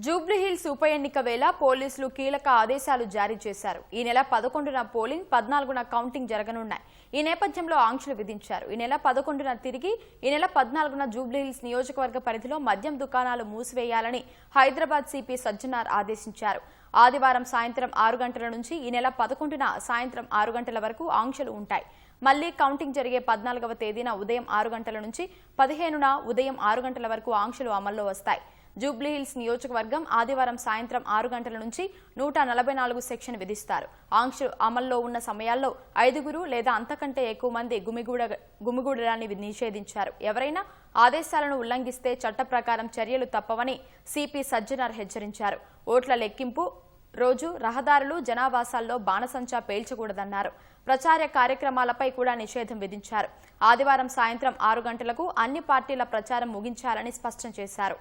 జూబ్లీహిల్స్ ఉప ఎన్నిక వేళ పోలీసులు కీలక ఆదేశాలు జారీ చేశారు. ఈ నెల 11న పోలింగ్, 14న కౌంటింగ్ జరగనున్నాయి. ఈ నేపథ్యంలో ఆంక్షలు విధించారు. ఈ నెల 11న తిరిగి ఈ నెల 14న జూబ్లీహిల్స్ నియోజకవర్గ పరిధిలో మద్యం దుకాణాలు మూసివేయాలని హైదరాబాద్ సిపి సజ్జనార్ ఆదేశించారు. ఆదివారం సాయంత్రం 6 గంటల నుంచి ఈ నెల 11న సాయంత్రం 6 గంటల వరకు ఆంక్షలు ఉంటాయి. మళ్లీ కౌంటింగ్ జరిగే 14వ తేదీన ఉదయం 6 గంటల నుంచి 15న ఉదయం 6 గంటల వరకు ఆంక్షలు అమల్లో వస్తాయి. జూబ్లీహిల్స్ నియోజకవర్గం ఆదివారం సాయంత్రం 6 గంటల నుంచి 144 సెక్షన్ విధిస్తారు. ఆంక్షలు అమల్లో ఉన్న సమయాల్లో 5 లేదా అంతకంటే ఎక్కువ మంది గుమిగూడడాన్ని నిషేధించారు. ఎవరైనా ఆదేశాలను ఉల్లంఘిస్తే చట్ట ప్రకారం చర్యలు తప్పవని సిపి సజ్జనార్ హెచ్చరించారు. ఓట్ల లెక్కింపు రోజు రహదారులు, జనావాసాల్లో బాణసంచా పేల్చకూడదన్నారు. ప్రచార కార్యక్రమాలపై కూడా నిషేధం విధించారు. ఆదివారం సాయంత్రం 6 గంటలకు అన్ని పార్టీల ప్రచారం ముగించాలని స్పష్టం చేశారు.